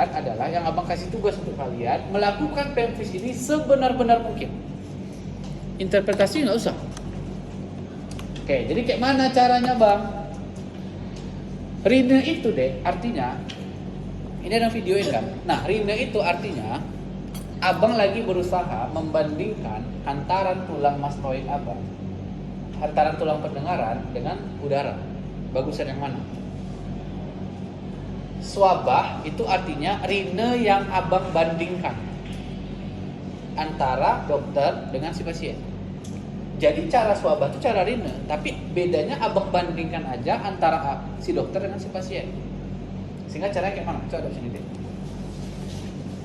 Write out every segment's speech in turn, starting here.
adalah yang abang kasih tugas untuk kalian melakukan pempis ini sebenar-benar mungkin. Interpretasi nggak usah. Oke, jadi kayak mana caranya bang? Rine itu deh artinya, ini ada videoin kan. Nah, rine itu artinya abang lagi berusaha membandingkan hantaran tulang mastoid abang, hantaran tulang pendengaran dengan udara. Bagusan yang mana? Swabah itu artinya rine yang abang bandingkan antara dokter dengan si pasien. Jadi cara swabah itu cara rine, tapi bedanya abang bandingkan aja antara si dokter dengan si pasien. Sehingga caranya kayak mana? Coba sini deh.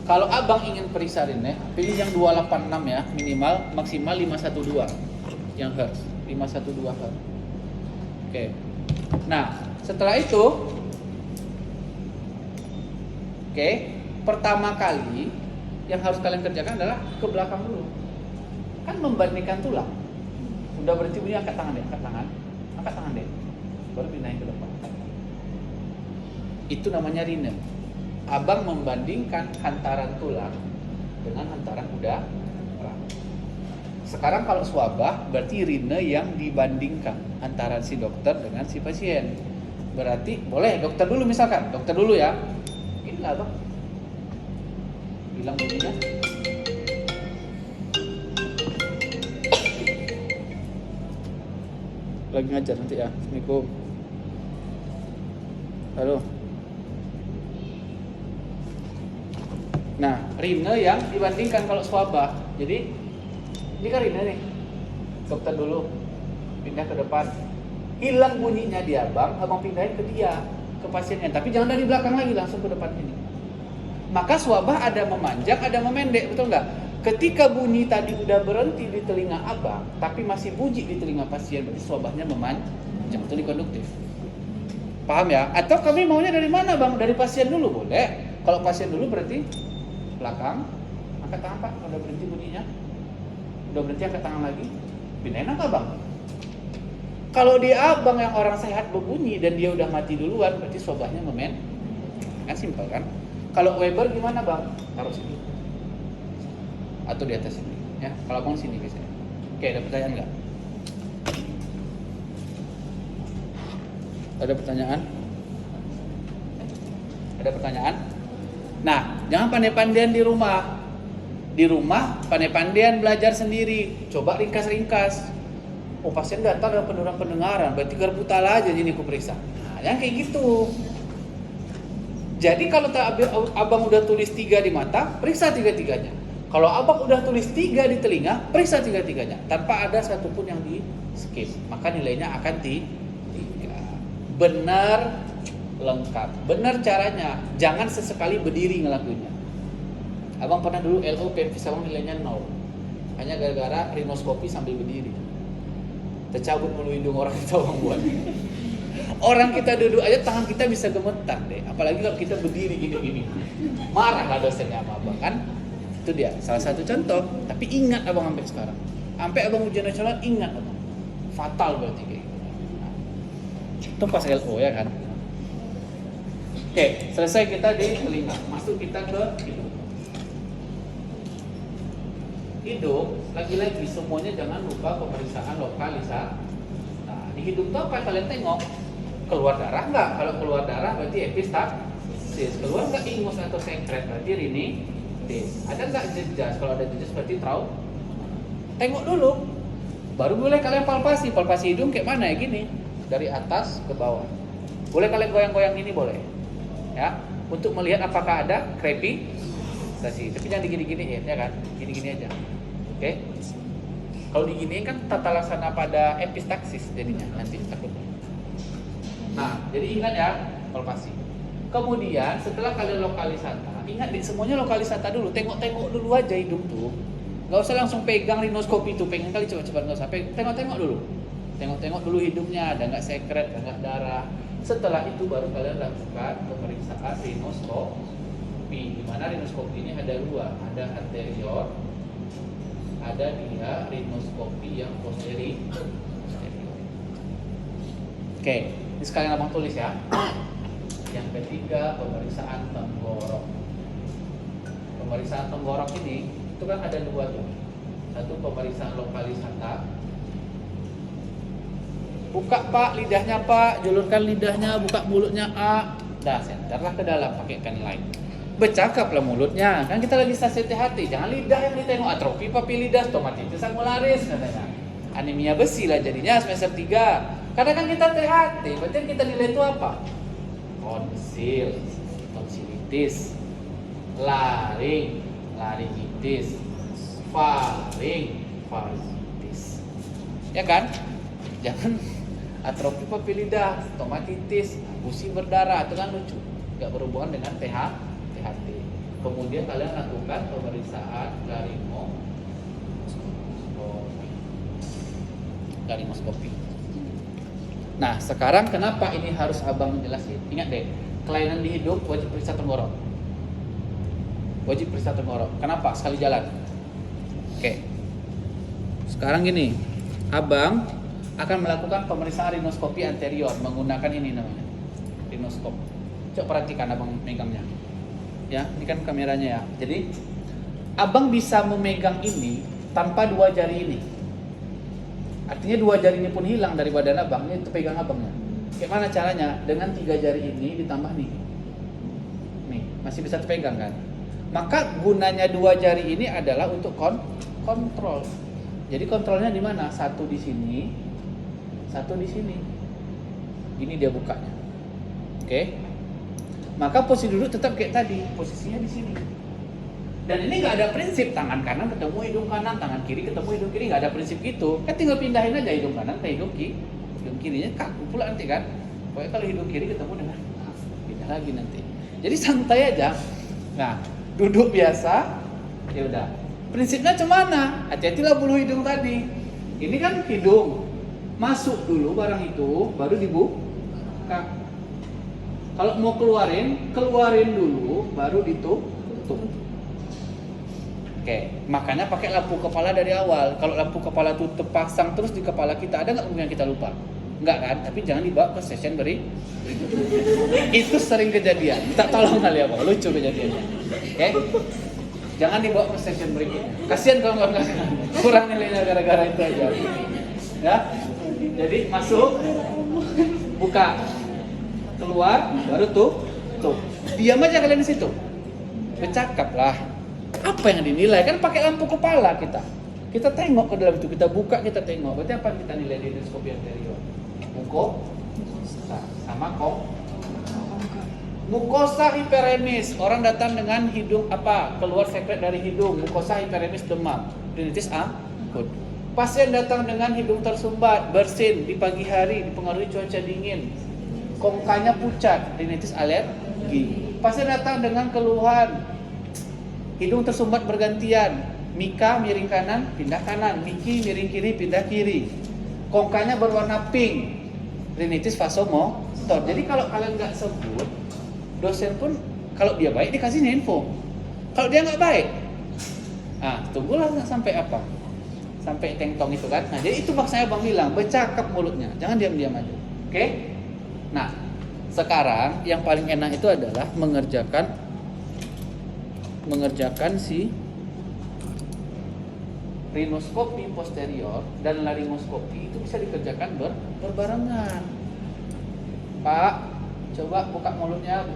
Kalau abang ingin periksa rine, pilih yang 286 ya, minimal, maksimal 512 yang Hz, 512 Hz. Oke. Nah, setelah itu pertama kali yang harus kalian kerjakan adalah ke belakang dulu. Kan membandingkan tulang. Udah berhenti bunyi, angkat tangan deh, angkat tangan deh. Baru pindahin ke depan. Itu namanya rine. Abang membandingkan hantaran tulang dengan hantaran udara. Sekarang kalau swabah berarti rine yang dibandingkan antara si dokter dengan si pasien. Berarti boleh dokter dulu misalkan, dokter dulu ya. Inilah bang, bilang bunyinya. Lagi ngajar nanti ya. Assalamualaikum. Halo. Nah, rine yang dibandingkan kalau swabah. Jadi ini kan rine nih. Dokter dulu, pindah ke depan. Hilang bunyinya dia bang, abang pindahin ke dia, ke pasiennya. Tapi jangan dari belakang lagi, langsung ke depan ini. Maka swabah ada memanjang, ada memendek, betul nggak? Ketika bunyi tadi udah berhenti di telinga abang, tapi masih bunyi di telinga pasien, berarti swabahnya memanjang, itu konduktif. Paham ya? Atau kami maunya dari mana bang? Dari pasien dulu boleh. Kalau pasien dulu berarti belakang, angkat tangan pak, udah berhenti bunyinya. Udah berhenti angkat tangan lagi, pindahin apa bang? Kalau dia abang yang orang sehat berbunyi dan dia udah mati duluan, berarti swabahnya kan simpel kan? Kalau Weber gimana bang? Taruh sini atau di atas sini ya. Kalau abang sini biasanya. Oke, ada pertanyaan nggak? Ada pertanyaan? Ada pertanyaan? Nah, jangan pandai-pandaian di rumah. Di rumah pandai-pandaian belajar sendiri. Coba ringkas-ringkas. Oh, pasien gatal ada penurunan pendengaran, berarti garpu tala aja ini aku periksa. Nah, yang kayak gitu. Jadi kalau abang udah tulis 3 di mata, periksa 3-tiganya. Kalau abang udah tulis 3 di telinga, periksa 3-tiganya. Tanpa ada satupun yang di skip. Maka nilainya akan 3. Benar, lengkap. Benar caranya. Jangan sesekali berdiri ngelakuinnya. Abang pernah dulu LO pempis abang nilainya 0. Hanya gara-gara rinoskopi sambil berdiri. Tercabut mulu hidung orang kita abang buat. Orang kita duduk aja tangan kita bisa gemetar deh. Apalagi kalau kita berdiri gini-gini. Marahlah dosennya sama abang kan. Itu dia salah satu contoh. Tapi ingat abang sampai sekarang. Sampai abang ujian nasional ingat abang. Fatal berarti kayak gitu. Nah, itu pas LO ya kan. Oke, selesai kita di telinga. Masuk kita ke hidung. Hidung, lagi-lagi semuanya jangan lupa pemeriksaan lokalisasi. Nah, di hidung itu apa kalian tengok? Keluar darah nggak? Kalau keluar darah berarti epistaxis. Keluar nggak ingus atau sekret berarti rinitis. Ada nggak jejas? Kalau ada jejas berarti trauma. Tengok dulu. Baru boleh kalian palpasi. Palpasi hidung kayak mana ya gini? Dari atas ke bawah. Boleh kalian goyang-goyang ini boleh. Ya, untuk melihat apakah ada crepitasi. Tapi jangan digini-giniin ya kan? Gini-gini aja. Oke? Kalau diginiin kan tata laksana pada epistaxis jadinya nanti takutnya. Nah, jadi ingat ya, palpasi. Kemudian setelah kalian lokalisata, ingat deh semuanya lokalisata dulu. Tengok-tengok dulu aja hidung tuh. Gak usah langsung pegang rinoskopi tuh, pengen kali cepat-cepat nggak usah. Tengok-tengok dulu. Tengok-tengok dulu hidungnya, ada nggak sekret, ada nggak darah. Setelah itu baru kalian lakukan pemeriksaan rinoskopi. Di mana rinoskopi ini ada 2, ada anterior, ada dia rinoskopi yang posterior. Oke, ini sekalian abang tulis ya. Yang ketiga pemeriksaan tenggorok. pemeriksaan tenggorok ini itu kan ada dua tuh. Satu pemeriksaan lokalisata. Buka Pak lidahnya Pak, julurkan lidahnya, buka mulutnya A. Dah, senterlah ke dalam pakai pen light. Bercakaplah mulutnya. Kan kita lagi stasiun THT, jangan lidah yang ditengok. Atrofi papilidas, stomatitis angularis katanya. Anemia besi lah jadinya semester 3. Karena kan kita THT, berarti yang kita nilai itu apa? Tonsil, tonsilitis, laring, laringitis, faring, faringitis. Ya kan? Jangan atrofi papilidas, stomatitis, gusi berdarah, itu kan lucu. Gak berhubungan dengan THT. Kemudian kalian lakukan pemeriksaan laringoskopi. Nah, sekarang kenapa ini harus abang jelasin? Ingat deh, kelainan di hidung wajib periksa tenggorok. Wajib periksa tenggorok. Kenapa? Sekali jalan. Oke. Sekarang gini, abang akan melakukan pemeriksaan rinoskopi anterior menggunakan ini namanya rinoskop. Coba perhatikan abang megangnya. Ya, ini kan kameranya ya. Jadi abang bisa memegang ini tanpa dua jari ini. Artinya dua jari ini pun hilang dari badan abang, ini pegang abangnya. Gimana caranya? Dengan 3 jari ini ditambah nih. Nih, masih bisa terpegang kan? Maka gunanya 2 jari ini adalah untuk kontrol. Jadi kontrolnya di mana? Satu di sini, satu di sini. Ini dia bukanya. Oke. Maka posisi duduk tetap kayak tadi, posisinya di sini. Dan ini nggak ada prinsip tangan kanan ketemu hidung kanan, tangan kiri ketemu hidung kiri, nggak ada prinsip gitu. Kan tinggal pindahin aja hidung kanan ke hidung kiri, hidung kirinya kaku pula nanti kan. Pokoknya kalau hidung kiri ketemu dengan pindah lagi nanti. Jadi santai aja. Nah, duduk biasa, ya udah. Prinsipnya cemana? Hati-hatilah bulu hidung tadi. Ini kan hidung, masuk dulu barang itu, baru dibuka. Kalau mau keluarin dulu, baru ditutup. Oke, makanya pakai lampu kepala dari awal. Kalau lampu kepala itu terpasang terus di kepala kita, ada nggak mungkin kita lupa? Enggak kan? Tapi jangan dibawa ke session itu sering kejadian. Minta tolong kali ya, Pak. Lucu kejadiannya. Oke? Jangan dibawa ke session berikutnya. Kasihan kalau nggak kurang nilainya gara-gara itu aja. Ya? Jadi masuk, buka, keluar, baru tuh. Diam aja kalian di situ. Bercakap lah. Apa yang dinilai? Kan pakai lampu kepala kita. Kita tengok ke dalam itu, kita buka, kita tengok. Berarti apa yang kita nilai di endoskopi anterior? Mukosa hiperemis. Orang datang dengan hidung apa? Keluar sekret dari hidung. Mukosa hiperemis demam. Rinitis akut. Pasien datang dengan hidung tersumbat, bersin di pagi hari, dipengaruhi cuaca dingin. Kongkanya pucat, rinitis alergi. Pasien datang dengan keluhan hidung tersumbat bergantian, mika miring kanan, pindah kanan, miki miring kiri, pindah kiri. Kongkanya berwarna pink, rinitis vasomotor. Jadi kalau kalian nggak sebut, dosen pun kalau dia baik dikasih info. Kalau dia nggak baik, tunggulah sampai apa? Sampai tengtong itu kan. Nah, jadi itu maksudnya Bang bilang, bercakap mulutnya, jangan diam-diam aja. Oke? Nah, sekarang yang paling enak itu adalah mengerjakan si rinoskopi posterior dan laringoskopi itu bisa dikerjakan berbarengan. Pak, coba buka mulutnya,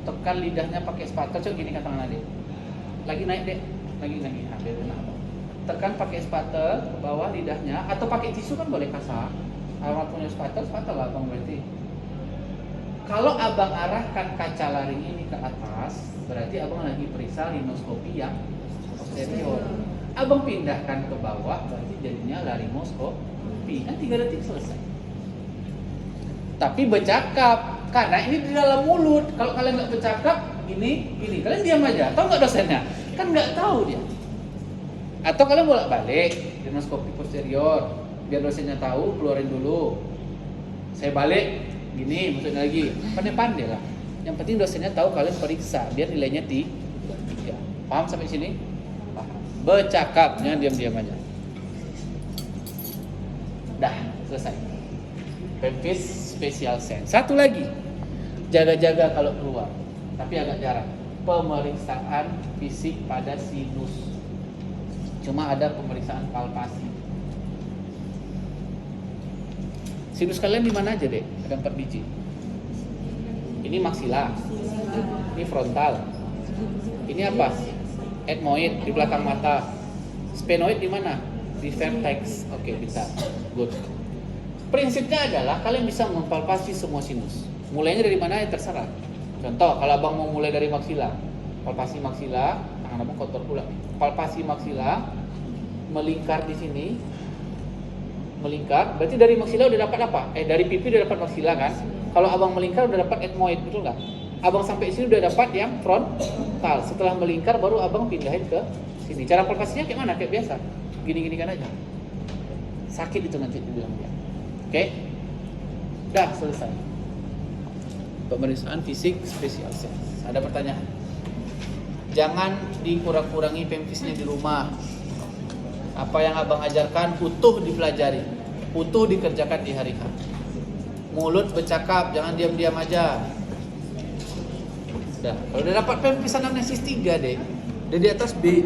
tekan lidahnya pakai spatel. Coba gini kan tangan adik. Lagi naik deh, lagi. Biar enak. Tekan pakai spatel ke bawah lidahnya, atau pakai tisu kan boleh kasar. Kalau punya spatel lah Bang berarti. Kalau abang arahkan kaca laring ini ke atas, berarti abang lagi periksa rinoskopi yang posterior. Abang pindahkan ke bawah, berarti jadinya laringoskopi. Kan 3 detik selesai. Tapi bercakap, karena ini di dalam mulut. Kalau kalian nggak bercakap, ini, kalian diam aja. Tahu nggak dosennya? Kan nggak tahu dia. Atau kalian bolak-balik rinoskopi posterior, biar dosennya tahu, keluarin dulu. Saya balik. Gini, maksudnya lagi, pandai-pandai lah. Yang penting dosennya tahu kalian periksa, biar nilainya 3. Paham sampai sini? Paham. Bercakap, jangan diam-diam aja. Dah, selesai. Pempis special sense. Satu lagi, jaga-jaga kalau keluar, tapi agak jarang. pemeriksaan fisik pada sinus. Cuma ada pemeriksaan palpasi. Sinus kalian di mana aja, Dek? Ada 4 biji. Ini maksila. Ini frontal. Ini apa? Ethmoid di belakang mata. Sphenoid di mana? Di vertex. Oke, bisa. Good. Prinsipnya adalah kalian bisa mempalpasi semua sinus. Mulainya dari mana ya terserah. Contoh, kalau abang mau mulai dari maksila, palpasi maksila, tangan abang kotor pula. Palpasi maksila, melingkar di sini, melingkar. Berarti dari maksila udah dapat apa? Dari pipi udah dapat maksila kan? Kalau abang melingkar udah dapat ethmoid, betul nggak? Abang sampai sini udah dapat yang frontal. Setelah melingkar baru abang pindahin ke sini. Cara palpasinya kayak mana? Kayak biasa. Gini-gini kan aja. Sakit itu nanti dibilangnya. Oke? Dah selesai. Pemeriksaan fisik spesial. Ada pertanyaan? Jangan dikurang-kurangi pemfisnya di rumah. Apa yang abang ajarkan utuh dipelajari, utuh dikerjakan di hari H. Mulut bercakap, jangan diam-diam aja. Udah, kalau udah dapat pemfis anamnesis 3 deh. Udah di atas B.